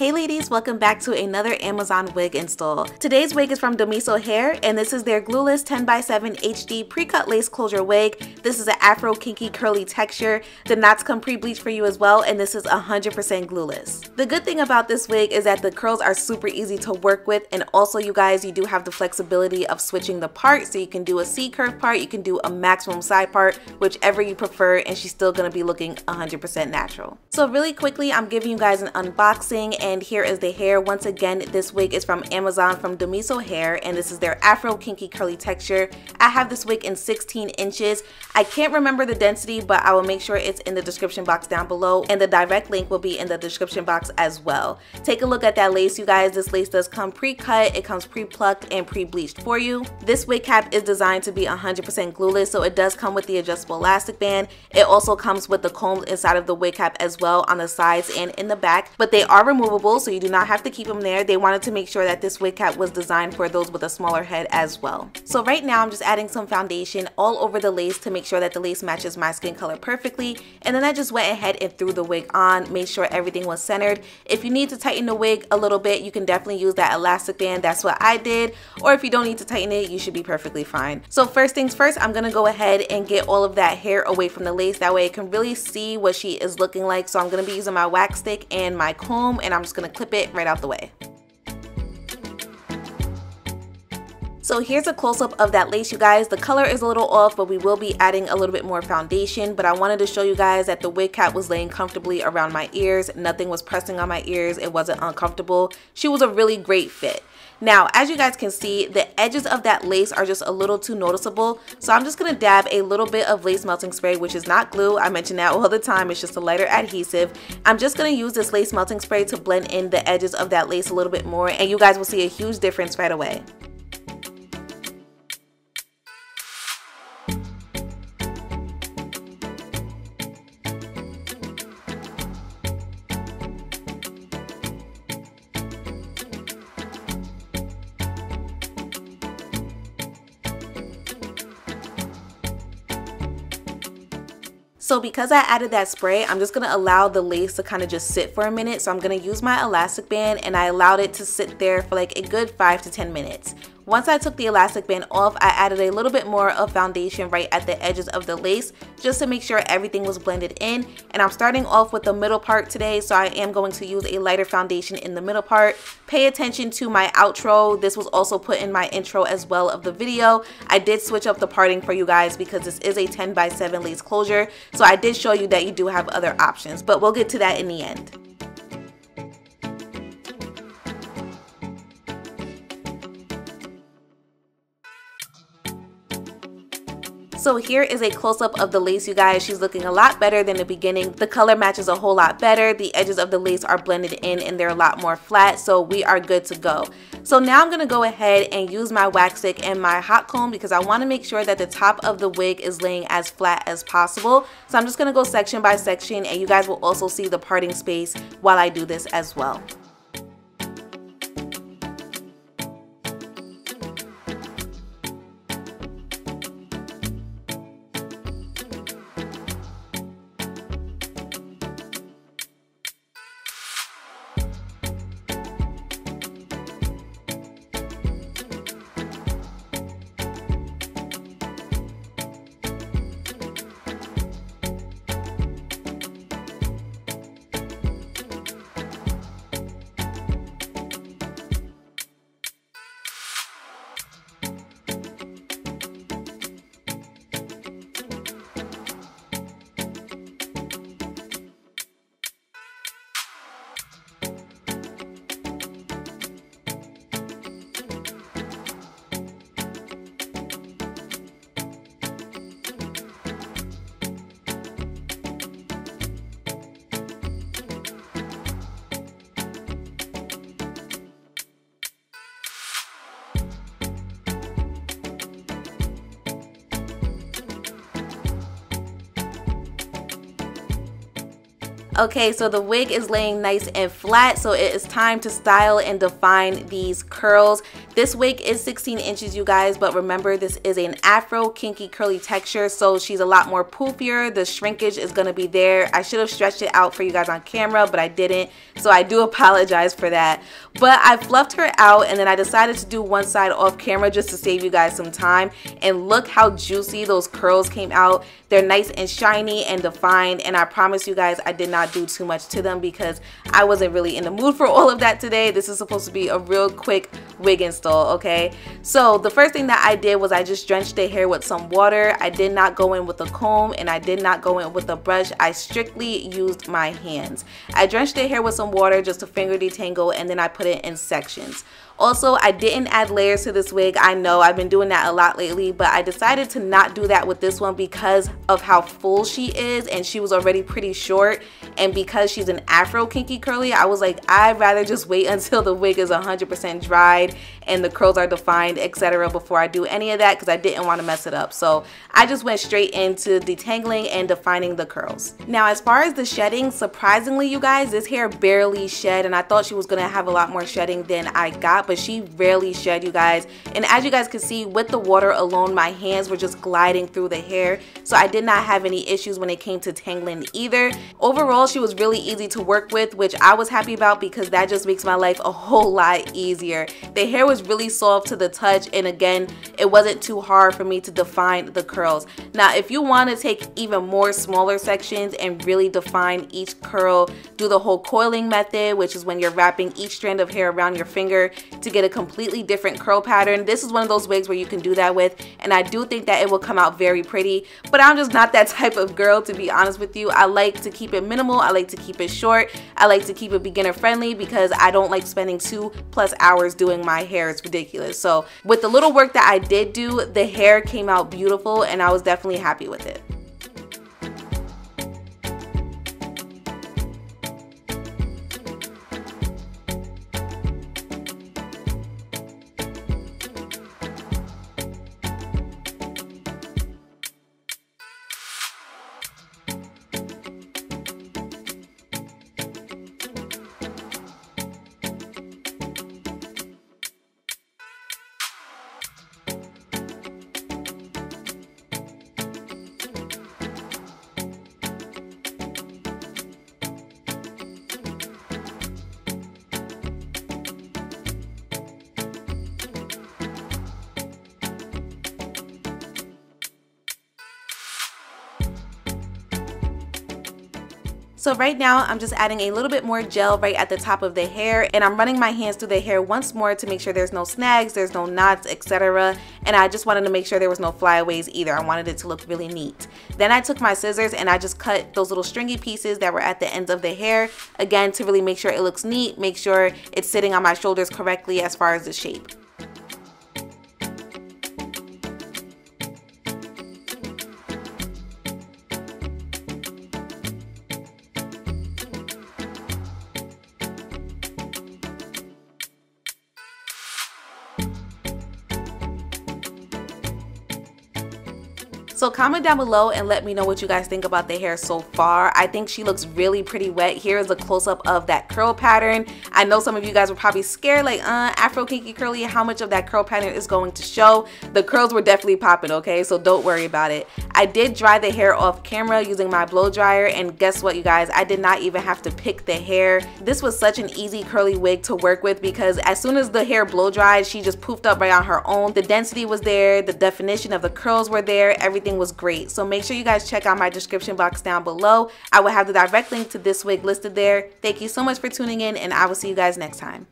Hey ladies, welcome back to another Amazon wig install. Today's wig is from Domiso Hair, and this is their Glueless 10x7 HD pre-cut lace closure wig. This is an Afro Kinky curly texture. The knots come pre-bleached for you as well, and this is 100% glueless. The good thing about this wig is that the curls are super easy to work with, and also you guys, you do have the flexibility of switching the part, so you can do a C-curve part, you can do a maximum side part, whichever you prefer, and she's still gonna be looking 100% natural. So really quickly, I'm giving you guys an unboxing, and here is the hair. Once again, this wig is from Amazon from Domiso Hair, and this is their Afro Kinky curly texture. I have this wig in 16 inches. I can't remember the density, but I will make sure it's in the description box down below, and the direct link will be in the description box as well. Take a look at that lace, you guys. This lace does come pre-cut, it comes pre-plucked and pre-bleached for you. This wig cap is designed to be 100% glueless, so it does come with the adjustable elastic band. It also comes with the combs inside of the wig cap as well on the sides and in the back, but they are removable, so you do not have to keep them there. They wanted to make sure that this wig cap was designed for those with a smaller head as well. So right now I'm just adding some foundation all over the lace to make sure that the lace matches my skin color perfectly, and then I just went ahead and threw the wig on, made sure everything was centered. If you need to tighten the wig a little bit, you can definitely use that elastic band. That's what I did. Or if you don't need to tighten it, you should be perfectly fine. So first things first, I'm gonna go ahead and get all of that hair away from the lace. That way I can really see what she is looking like. So I'm gonna be using my wax stick and my comb, and I'm just gonna clip it right out the way. So here's a close-up of that lace, you guys. The color is a little off, but we will be adding a little bit more foundation. But I wanted to show you guys that the wig cap was laying comfortably around my ears. Nothing was pressing on my ears. It wasn't uncomfortable. She was a really great fit. Now, as you guys can see, the edges of that lace are just a little too noticeable. So I'm just gonna dab a little bit of lace melting spray, which is not glue. I mention that all the time. It's just a lighter adhesive. I'm just gonna use this lace melting spray to blend in the edges of that lace a little bit more, and you guys will see a huge difference right away. So because I added that spray, I'm just going to allow the lace to kind of just sit for a minute. So I'm going to use my elastic band, and I allowed it to sit there for like a good 5 to 10 minutes. Once I took the elastic band off, I added a little bit more of foundation right at the edges of the lace just to make sure everything was blended in. And I'm starting off with the middle part today, so I am going to use a lighter foundation in the middle part. Pay attention to my outro. This was also put in my intro as well of the video. I did switch up the parting for you guys because this is a 10x7 lace closure, so I did show you that you do have other options, but we'll get to that in the end. So here is a close-up of the lace, you guys. She's looking a lot better than the beginning. The color matches a whole lot better. The edges of the lace are blended in and they're a lot more flat, so we are good to go. So now I'm gonna go ahead and use my wax stick and my hot comb because I wanna make sure that the top of the wig is laying as flat as possible. So I'm just gonna go section by section, and you guys will also see the parting space while I do this as well. Okay, so the wig is laying nice and flat, so it is time to style and define these curls. This wig is 16 inches, you guys, but remember this is an Afro Kinky curly texture, so she's a lot more poofier. The shrinkage is gonna be there. I should have stretched it out for you guys on camera, but I didn't, so I do apologize for that. But I fluffed her out, and then I decided to do one side off camera just to save you guys some time. And look how juicy those curls came out. They're nice and shiny and defined, and I promise you guys I did not do too much to them because I wasn't really in the mood for all of that today. This is supposed to be a real quick wig install, okay? So the first thing that I did was I just drenched the hair with some water. I did not go in with a comb, and I did not go in with a brush. I strictly used my hands. I drenched the hair with some water just to finger detangle, and then I put it in sections. Also, I didn't add layers to this wig. I know I've been doing that a lot lately, but I decided to not do that with this one because of how full she is, and she was already pretty short. And because she's an Afro Kinky curly, I was like, I'd rather just wait until the wig is 100% dried and the curls are defined, etc. before I do any of that, because I didn't want to mess it up. So I just went straight into detangling and defining the curls. Now, as far as the shedding, surprisingly, you guys, this hair barely shed, and I thought she was gonna have a lot more shedding than I got, but she rarely shed, you guys. And as you guys can see, with the water alone, my hands were just gliding through the hair, so I did not have any issues when it came to tangling either. Overall, she was really easy to work with, which I was happy about because that just makes my life a whole lot easier. The hair was really soft to the touch, and again, it wasn't too hard for me to define the curls. Now, if you want to take even more smaller sections and really define each curl, do the whole coiling method, which is when you're wrapping each strand of hair around your finger to get a completely different curl pattern. This is one of those wigs where you can do that with, and I do think that it will come out very pretty, but I'm just not that type of girl, to be honest with you. I like to keep it minimal. I like to keep it short. I like to keep it beginner friendly because I don't like spending 2+ hours doing my hair. It's ridiculous. So with the little work that I did do, the hair came out beautiful, and I was definitely happy with it. So right now, I'm just adding a little bit more gel right at the top of the hair, and I'm running my hands through the hair once more to make sure there's no snags, there's no knots, etc. And I just wanted to make sure there was no flyaways either. I wanted it to look really neat. Then I took my scissors and I just cut those little stringy pieces that were at the ends of the hair, again, to really make sure it looks neat, make sure it's sitting on my shoulders correctly as far as the shape. So comment down below and let me know what you guys think about the hair so far. I think she looks really pretty wet. Here is a close-up of that curl pattern. I know some of you guys were probably scared, like, Afro Kinky curly, how much of that curl pattern is going to show? The curls were definitely popping, okay? So don't worry about it. I did dry the hair off camera using my blow dryer, and guess what, you guys? I did not even have to pick the hair. This was such an easy curly wig to work with because as soon as the hair blow dried, she just poofed up right on her own. The density was there, the definition of the curls were there, everything was great. So make sure you guys check out my description box down below. I will have the direct link to this wig listed there. Thank you so much for tuning in, and I will see you guys next time.